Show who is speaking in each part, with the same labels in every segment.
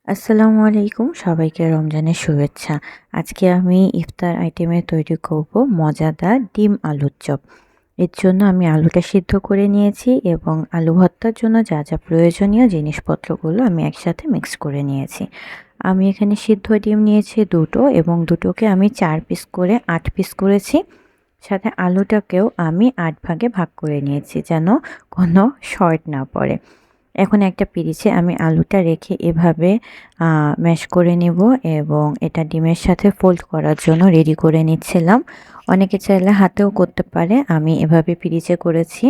Speaker 1: আসসালামু আলাইকুম, সবাইকে রমজানের শুভেচ্ছা। আজকে আমি ইফতার আইটেমে তৈরি করব মজাদার ডিম আলুর চপ। এর জন্য আমি আলুটা সিদ্ধ করে নিয়েছি এবং আলু ভর্তার জন্য যা যা প্রয়োজনীয় জিনিসপত্রগুলো আমি একসাথে মিক্স করে নিয়েছি। আমি এখানে সিদ্ধ ডিম নিয়েছি দুটো এবং দুটোকে আমি 4 পিস করে 8 পিস করেছি। সাথে আলুটাকেও আমি 8 ভাগে ভাগ করে নিয়েছি যেন কোনো শর্ট না পড়ে। এখন একটা পিরিচে আমি আলুটা রেখে এভাবে ম্যাশ করে নেব এবং এটা ডিমের সাথে ফোল্ড করার জন্য রেডি করে নিচ্ছিলাম। অনেকে চাইলে হাতেও করতে পারে, আমি এভাবে পিরিচে করেছি।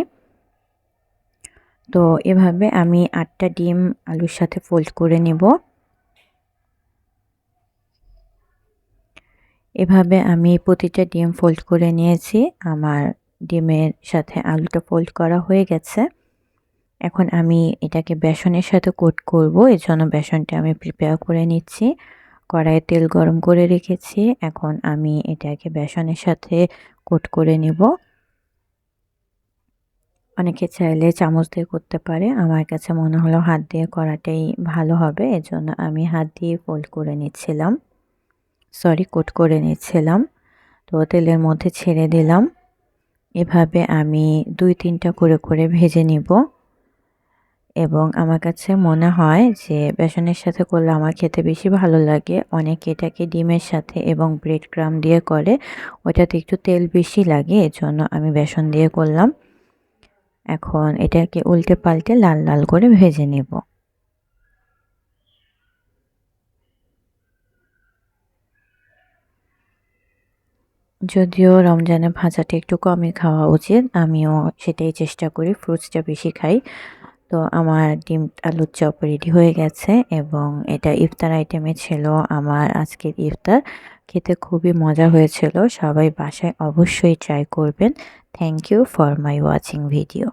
Speaker 1: তো এভাবে আমি 8টা ডিম আলুর সাথে ফোল্ড করে নেব। এভাবে আমি প্রতিটা ডিম ফোল্ড করে নিয়েছি। আমার ডিমের সাথে আলুটা ফোল্ড করা হয়ে গেছে। এখন আমি এটাকে বেসনের সাথে কোট করব, এর জন্য বেসনটা আমি প্রিপেয়ার করে নিচ্ছি। কড়াইয়ে তেল গরম করে রেখেছি, এখন আমি এটাকে বেসনের সাথে কোট করে নেব। অনেকে চাইলে চামচ দিয়ে করতে পারে, আমার কাছে মনে হলো হাত দিয়ে করাটাই ভালো হবে, এজন্য আমি হাত দিয়ে ফোল্ড করে নিচ্ছিলাম, কোট করে নিচ্ছিলাম। তো তেলের মধ্যে ছেড়ে দিলাম। এভাবে আমি 2-3টা করে ভেজে নিব এবং আমার কাছে মনে হয় যে বেসনের সাথে করলে আমার খেতে বেশি ভালো লাগে। অনেকে এটাকে ডিমের সাথে এবং ব্রেড ক্রাম্ব দিয়ে করে, ওটাতে একটু তেল বেশি লাগে, এজন্য আমি বেসন দিয়ে করলাম। এখন এটাকে উল্টে পাল্টে লাল লাল করে ভেজে নেব। যদিও রমজানে ভাজাটা একটু কমই খাওয়া উচিত, আমিও সেটাই চেষ্টা করি, ফ্রুটসটা বেশি খাই। তো আমার ডিম আলুর চপ রেডি হয়ে গেছে এবং এটা ইফতার আইটেমে ছিল আমার আজকের ইফতার। খেতে খুবই মজা হয়েছিল, সবাই বাসায় অবশ্যই ট্রাই করবেন। Thank you for my watching video.